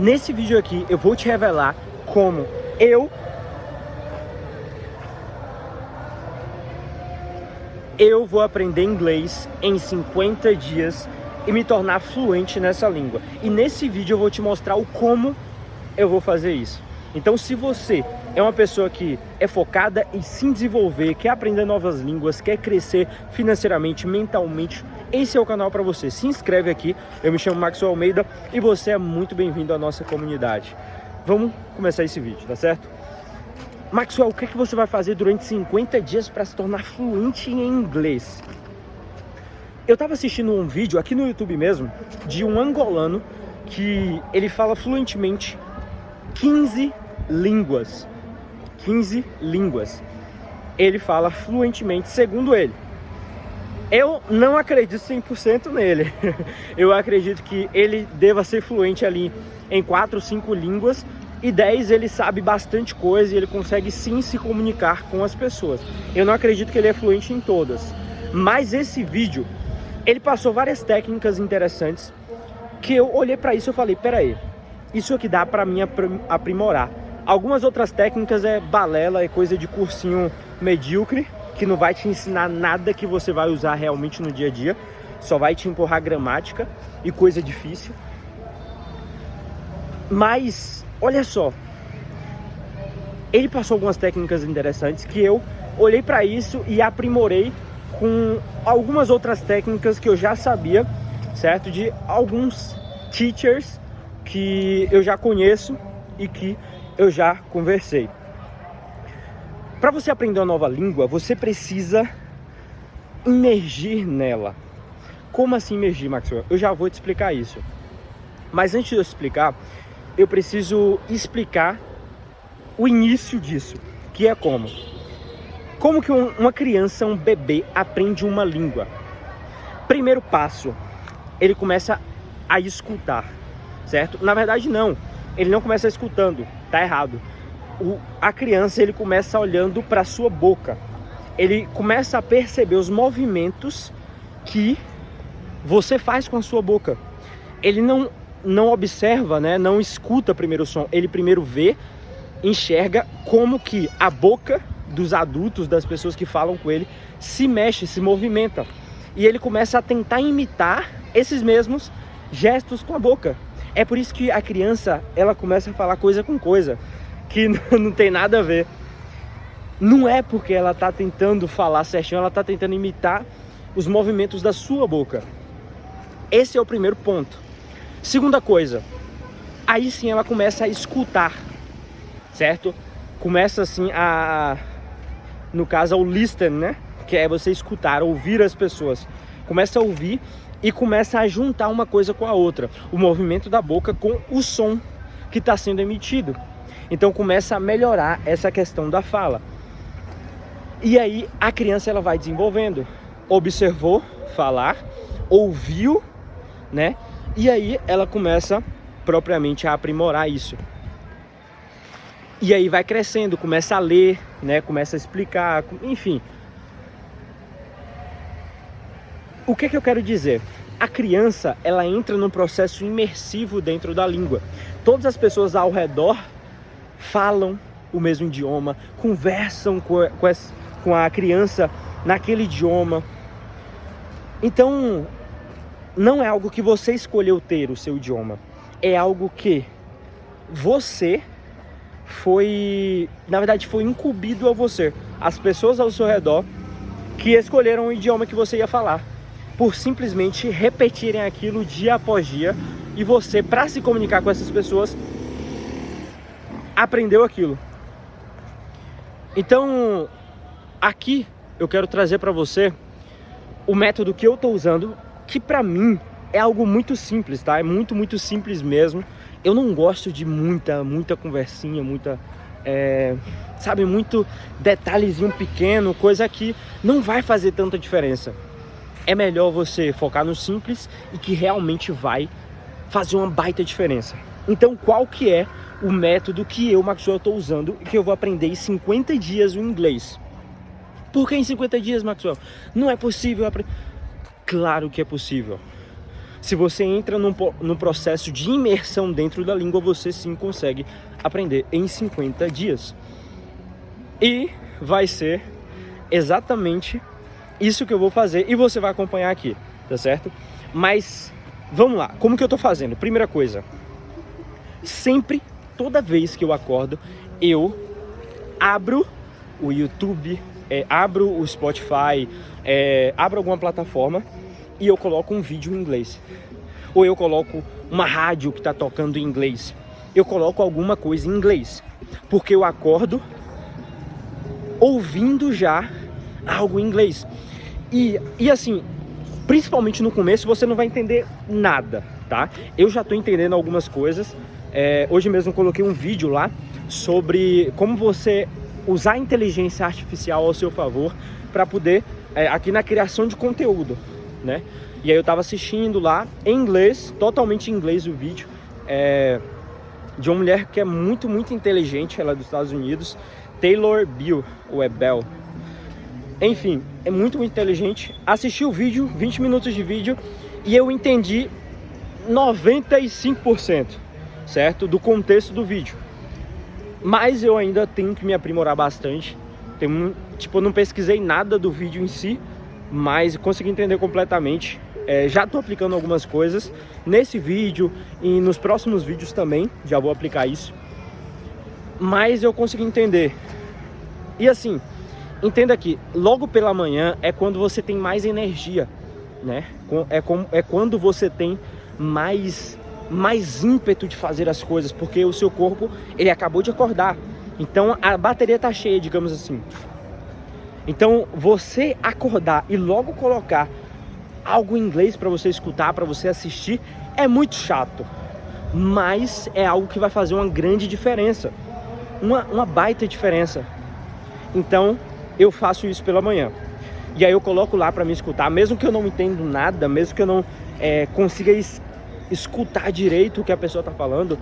Nesse vídeo aqui eu vou te revelar como eu vou aprender inglês em 50 dias e me tornar fluente nessa língua. E nesse vídeo eu vou te mostrar o como eu vou fazer isso. Então, se você é uma pessoa que é focada em se desenvolver, quer aprender novas línguas, quer crescer financeiramente, mentalmente, esse é o canal para você. Se inscreve aqui, eu me chamo Maxwell Almeida e você é muito bem-vindo à nossa comunidade. Vamos começar esse vídeo, tá certo? Maxwell, o que é que você vai fazer durante 50 dias para se tornar fluente em inglês? Eu estava assistindo um vídeo aqui no YouTube mesmo, de um angolano que ele fala fluentemente 15 línguas. 15 línguas. Ele fala fluentemente, segundo ele. Eu não acredito 100% nele. Eu acredito que ele deva ser fluente ali em 4, 5 línguas e 10 ele sabe bastante coisa e ele consegue sim se comunicar com as pessoas. Eu não acredito que ele é fluente em todas. Mas esse vídeo, ele passou várias técnicas interessantes que eu olhei para isso e falei, peraí, isso aqui dá para mim aprimorar. Algumas outras técnicas é balela, é coisa de cursinho medíocre, que não vai te ensinar nada que você vai usar realmente no dia a dia, só vai te empurrar gramática e coisa difícil. Mas, olha só, ele passou algumas técnicas interessantes que eu olhei para isso e aprimorei com algumas outras técnicas que eu já sabia, certo? De alguns teachers que eu já conheço e que eu já conversei. Para você aprender uma nova língua, você precisa imergir nela. Como assim imergir, Maxwell? Eu já vou te explicar isso. Mas antes de eu explicar, eu preciso explicar o início disso, que é como que uma criança, um bebê, aprende uma língua. Primeiro passo, ele começa a escutar, certo? Na verdade não, ele não começa escutando, tá errado. A criança, ele começa olhando para sua boca. Ele começa a perceber os movimentos que você faz com a sua boca. Ele não observa, né? Não escuta primeiro o som. Ele primeiro vê, enxerga como que a boca dos adultos, das pessoas que falam com ele, se mexe, se movimenta. E ele começa a tentar imitar esses mesmos gestos com a boca. É por isso que a criança, ela começa a falar coisa com coisa, que não tem nada a ver. Não é porque ela está tentando falar certinho, ela está tentando imitar os movimentos da sua boca. Esse é o primeiro ponto. Segunda coisa, aí sim ela começa a escutar, certo? Começa assim no caso, o listen, né? Que é você escutar, ouvir as pessoas. Começa a ouvir e começa a juntar uma coisa com a outra. O movimento da boca com o som que está sendo emitido. Então começa a melhorar essa questão da fala. E aí a criança ela vai desenvolvendo. Observou falar, ouviu, né? E aí ela começa propriamente a aprimorar isso. E aí vai crescendo, começa a ler, né? Começa a explicar, enfim. O que eu quero dizer? A criança, ela entra num processo imersivo dentro da língua. Todas as pessoas ao redor falam o mesmo idioma, conversam com a criança naquele idioma. Então, não é algo que você escolheu ter o seu idioma. É algo que você na verdade foi incumbido a você. As pessoas ao seu redor que escolheram o idioma que você ia falar, por simplesmente repetirem aquilo dia após dia, e você, para se comunicar com essas pessoas, aprendeu aquilo. Então, aqui eu quero trazer para você o método que eu estou usando, que para mim é algo muito simples, tá? É muito simples mesmo. Eu não gosto de muita conversinha, muito detalhezinho pequeno, coisa que não vai fazer tanta diferença. É melhor você focar no simples e que realmente vai fazer uma baita diferença. Então, qual que é o método que eu, Maxwell, estou usando e que eu vou aprender em 50 dias o inglês? Por que em 50 dias, Maxwell? Não é possível aprender? Claro que é possível. Se você entra num processo de imersão dentro da língua, você sim consegue aprender em 50 dias. E vai ser exatamente isso que eu vou fazer e você vai acompanhar aqui, tá certo? Mas vamos lá, como que eu tô fazendo? Primeira coisa, sempre, toda vez que eu acordo, eu abro o YouTube, abro o Spotify, abro alguma plataforma e eu coloco um vídeo em inglês. Ou eu coloco uma rádio que tá tocando em inglês. Eu coloco alguma coisa em inglês. Porque eu acordo ouvindo já algo em inglês. E assim, principalmente no começo, você não vai entender nada, tá? Eu já tô entendendo algumas coisas. Hoje mesmo eu coloquei um vídeo lá sobre como você usar a inteligência artificial ao seu favor para poder, aqui na criação de conteúdo, né? E aí eu tava assistindo lá em inglês, totalmente em inglês o vídeo, de uma mulher que é muito, muito inteligente, ela é dos Estados Unidos, Taylor Bell, ou Bell. Enfim, é muito, muito inteligente. Assisti o vídeo, 20 minutos de vídeo, e eu entendi 95%, certo? Do contexto do vídeo. Mas eu ainda tenho que me aprimorar bastante. Eu não pesquisei nada do vídeo em si, mas consegui entender completamente. Já estou aplicando algumas coisas nesse vídeo e nos próximos vídeos também, já vou aplicar isso. Mas eu consegui entender. E assim, entenda que logo pela manhã é quando você tem mais energia, né? É quando você tem mais ímpeto de fazer as coisas, porque o seu corpo, ele acabou de acordar. Então a bateria tá cheia, digamos assim. Então você acordar e logo colocar algo em inglês para você escutar, para você assistir, é muito chato. Mas é algo que vai fazer uma grande diferença. Uma baita diferença. Então eu faço isso pela manhã. E aí eu coloco lá para me escutar, mesmo que eu não entenda nada, mesmo que eu não consiga escutar direito o que a pessoa tá falando,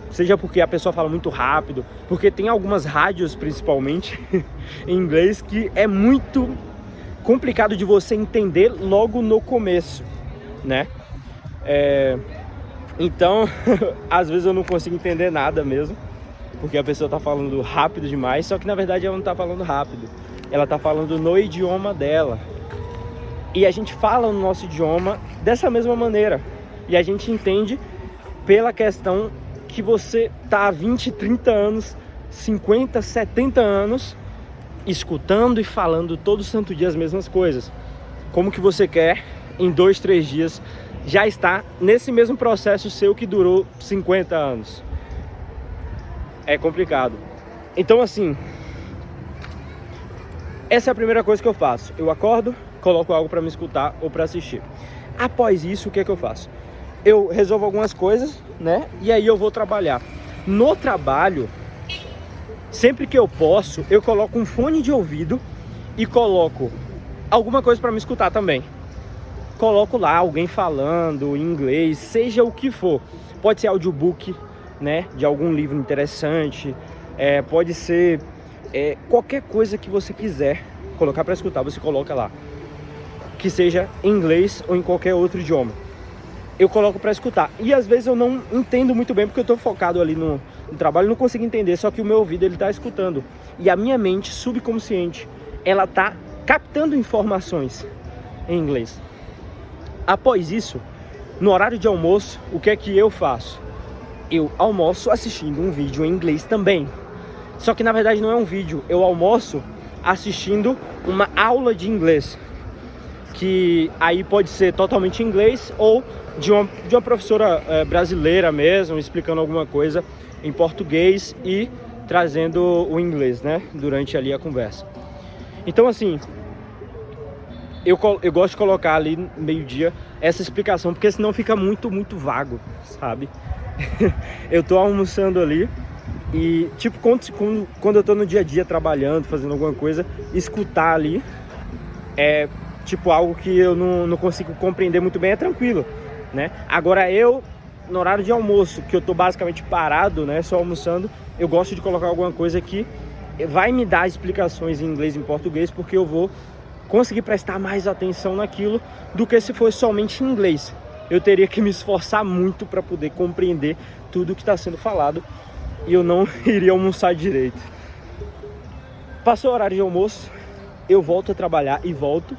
seja porque a pessoa fala muito rápido, porque tem algumas rádios, principalmente em inglês, que é muito complicado de você entender logo no começo, né? Então, às vezes eu não consigo entender nada mesmo, porque a pessoa tá falando rápido demais, só que na verdade ela não tá falando rápido, ela tá falando no idioma dela. E a gente fala no nosso idioma dessa mesma maneira. E a gente entende pela questão que você tá há 20, 30 anos, 50, 70 anos escutando e falando todo santo dia as mesmas coisas. Como que você quer, em 2, 3 dias, já estar nesse mesmo processo seu que durou 50 anos? É complicado. Então assim, essa é a primeira coisa que eu faço. Eu acordo, coloco algo para me escutar ou para assistir. Após isso, o que é que eu faço? Eu resolvo algumas coisas, né? E aí eu vou trabalhar. No trabalho, sempre que eu posso, eu coloco um fone de ouvido e coloco alguma coisa para me escutar também. Coloco lá alguém falando em inglês, seja o que for. Pode ser audiobook, né? De algum livro interessante. Pode ser qualquer coisa que você quiser colocar para escutar, você coloca lá. Que seja em inglês ou em qualquer outro idioma. Eu coloco para escutar. E às vezes eu não entendo muito bem, porque eu tô focado ali no trabalho, não consigo entender, só que o meu ouvido ele tá escutando. E a minha mente subconsciente, ela tá captando informações em inglês. Após isso, no horário de almoço, o que é que eu faço? Eu almoço assistindo um vídeo em inglês também. Só que na verdade não é um vídeo, eu almoço assistindo uma aula de inglês. Que aí pode ser totalmente em inglês ou de uma professora brasileira mesmo, explicando alguma coisa em português e trazendo o inglês, né, durante ali a conversa. Então assim, eu gosto de colocar ali no meio-dia essa explicação, porque senão fica muito, muito vago, sabe? Eu tô almoçando ali e tipo, quando eu tô no dia a dia trabalhando, fazendo alguma coisa, escutar ali tipo algo que eu não consigo compreender muito bem, é tranquilo, né? Agora no horário de almoço, que eu tô basicamente parado, né, só almoçando, eu gosto de colocar alguma coisa que vai me dar explicações em inglês e em português, porque eu vou conseguir prestar mais atenção naquilo do que se fosse somente em inglês. eu teria que me esforçar muito para poder compreender tudo que está sendo falado e eu não iria almoçar direito. Passou o horário de almoço, eu volto a trabalhar e volto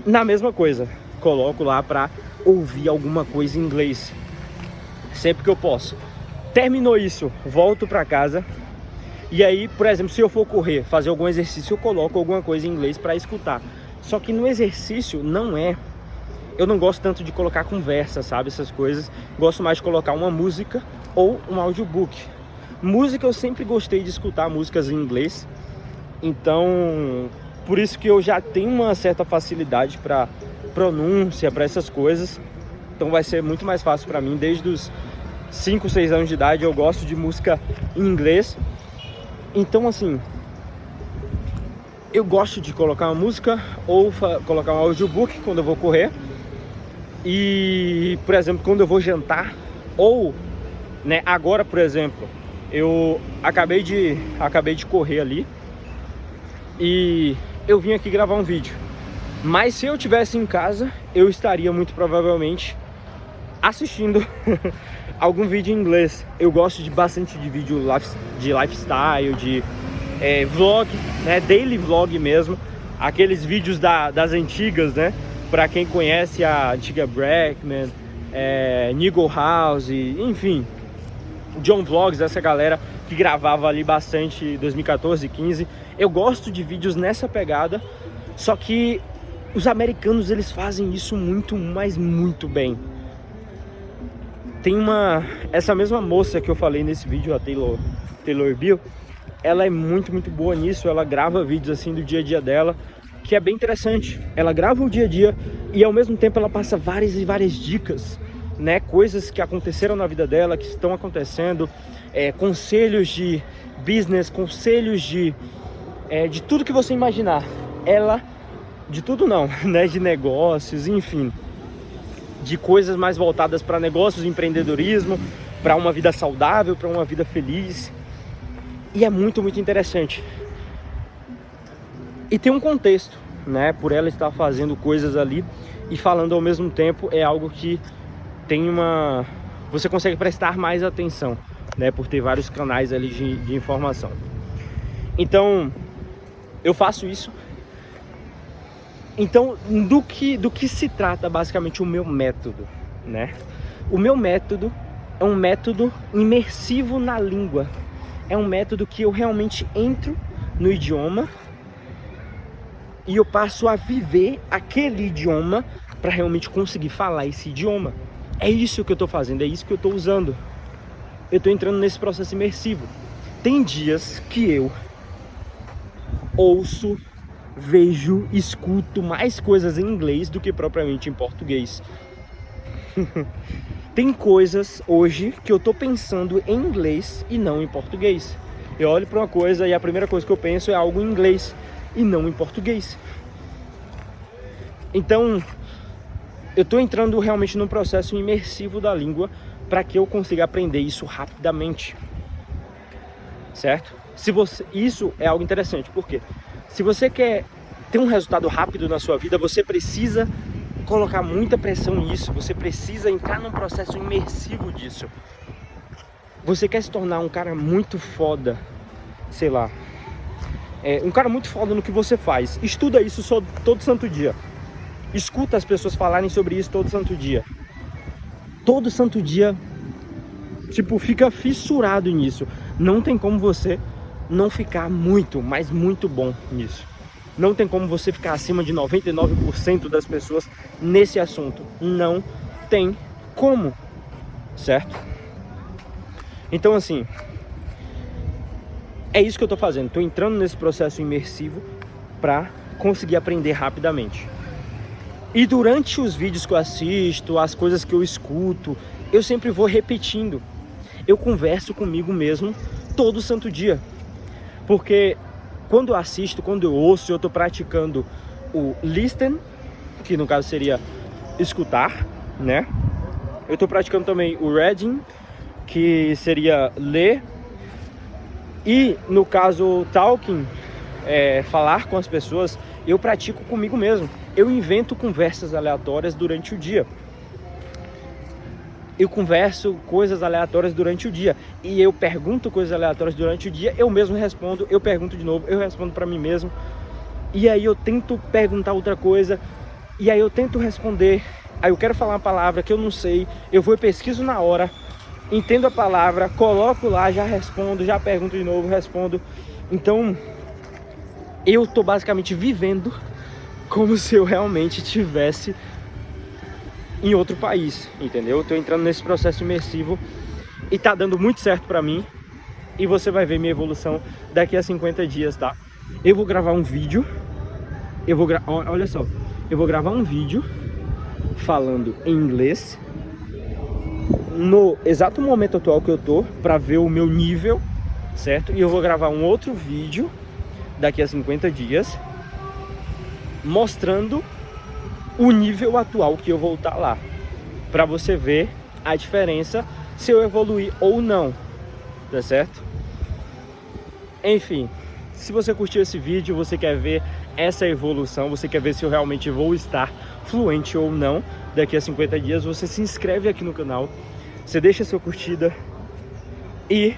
na mesma coisa. Coloco lá para ouvir alguma coisa em inglês, sempre que eu posso. Terminou isso, volto para casa. E aí, por exemplo, se eu for correr, fazer algum exercício, eu coloco alguma coisa em inglês para escutar. Só que no exercício eu não gosto tanto de colocar conversa, sabe, essas coisas. Gosto mais de colocar uma música ou um audiobook. Música eu sempre gostei de escutar músicas em inglês. Então, por isso que eu já tenho uma certa facilidade para pronúncia, para essas coisas. Então vai ser muito mais fácil para mim. Desde os 5, 6 anos de idade eu gosto de música em inglês. Então assim, eu gosto de colocar uma música ou colocar um audiobook quando eu vou correr. E, por exemplo, quando eu vou jantar, ou, né, agora, por exemplo, eu acabei de correr ali e eu vim aqui gravar um vídeo. Mas se eu estivesse em casa, eu estaria muito provavelmente assistindo algum vídeo em inglês. Eu gosto bastante de vídeo de lifestyle, de vlog, né, daily vlog mesmo. Aqueles vídeos das antigas, né? Para quem conhece a antiga Brackman, Nigel House, enfim, John Vlogs, essa galera que gravava ali bastante 2014, 15. Eu gosto de vídeos nessa pegada, só que os americanos, eles fazem isso muito, mas muito bem. Tem essa mesma moça que eu falei nesse vídeo, a Taylor Bill, ela é muito, muito boa nisso. Ela grava vídeos assim do dia a dia dela, que é bem interessante. Ela grava o dia a dia e ao mesmo tempo ela passa várias e várias dicas, né? Coisas que aconteceram na vida dela, que estão acontecendo, conselhos de business, conselhos de tudo que você imaginar. De tudo não, né? De negócios, enfim, de coisas mais voltadas para negócios, empreendedorismo, para uma vida saudável, para uma vida feliz. E é muito, muito interessante. E tem um contexto, né? Por ela estar fazendo coisas ali e falando ao mesmo tempo, é algo que você consegue prestar mais atenção, né? Por ter vários canais ali de informação. Então, eu faço isso. Então, do que se trata basicamente o meu método, né? O meu método é um método imersivo na língua. É um método que eu realmente entro no idioma e eu passo a viver aquele idioma para realmente conseguir falar esse idioma. É isso que eu estou fazendo, é isso que eu estou usando. Eu estou entrando nesse processo imersivo. Tem dias que eu ouço, vejo, escuto mais coisas em inglês do que propriamente em português. Tem coisas hoje que eu tô pensando em inglês e não em português. Eu olho para uma coisa e a primeira coisa que eu penso é algo em inglês e não em português. Então, eu tô entrando realmente num processo imersivo da língua para que eu consiga aprender isso rapidamente. Certo? Isso é algo interessante, porque se você quer ter um resultado rápido na sua vida, você precisa colocar muita pressão nisso, você precisa entrar num processo imersivo disso. Você quer se tornar um cara muito foda, sei lá, um cara muito foda no que você faz, estuda isso todo santo dia, escuta as pessoas falarem sobre isso todo santo dia, tipo, fica fissurado nisso. Não tem como você não ficar muito, mas muito bom nisso. Não tem como você ficar acima de 99% das pessoas nesse assunto. Não tem como, certo? Então, assim, é isso que eu tô fazendo. Tô entrando nesse processo imersivo para conseguir aprender rapidamente. E durante os vídeos que eu assisto, as coisas que eu escuto, eu sempre vou repetindo. Eu converso comigo mesmo todo santo dia. Porque quando eu assisto, quando eu ouço, eu estou praticando o listen, que no caso seria escutar, né? Eu estou praticando também o reading, que seria ler. E no caso talking, falar com as pessoas, eu pratico comigo mesmo. Eu invento conversas aleatórias durante o dia. eu converso coisas aleatórias durante o dia. E eu pergunto coisas aleatórias durante o dia, eu mesmo respondo, eu pergunto de novo, eu respondo pra mim mesmo. E aí eu tento perguntar outra coisa, e aí eu tento responder. Aí eu quero falar uma palavra que eu não sei, eu vou e pesquiso na hora, entendo a palavra, coloco lá, já respondo, já pergunto de novo, respondo. Então, eu tô basicamente vivendo como se eu realmente tivesse em outro país, entendeu? Eu tô entrando nesse processo imersivo e tá dando muito certo pra mim. E você vai ver minha evolução daqui a 50 dias, tá? Eu vou gravar um vídeo. Olha só, eu vou gravar um vídeo falando em inglês no exato momento atual que eu tô, pra ver o meu nível, certo? E eu vou gravar um outro vídeo daqui a 50 dias mostrando o nível atual que eu vou estar lá, pra você ver a diferença, se eu evoluir ou não, tá certo? Enfim, se você curtiu esse vídeo, você quer ver essa evolução, você quer ver se eu realmente vou estar fluente ou não daqui a 50 dias, você se inscreve aqui no canal, você deixa a sua curtida e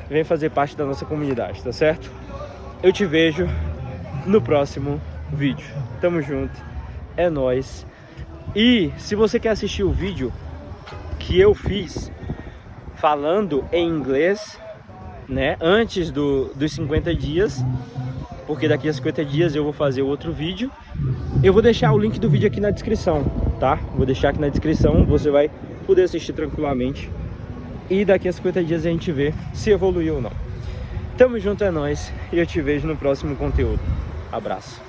vem fazer parte da nossa comunidade, tá certo? Eu te vejo no próximo vídeo. Tamo junto, é nóis. E se você quer assistir o vídeo que eu fiz falando em inglês, né, antes dos 50 dias, porque daqui a 50 dias eu vou fazer outro vídeo, eu vou deixar o link do vídeo aqui na descrição, tá? Vou deixar aqui na descrição, você vai poder assistir tranquilamente. E daqui a 50 dias a gente vê se evoluiu ou não. Tamo junto, é nóis, e eu te vejo no próximo conteúdo. Abraço.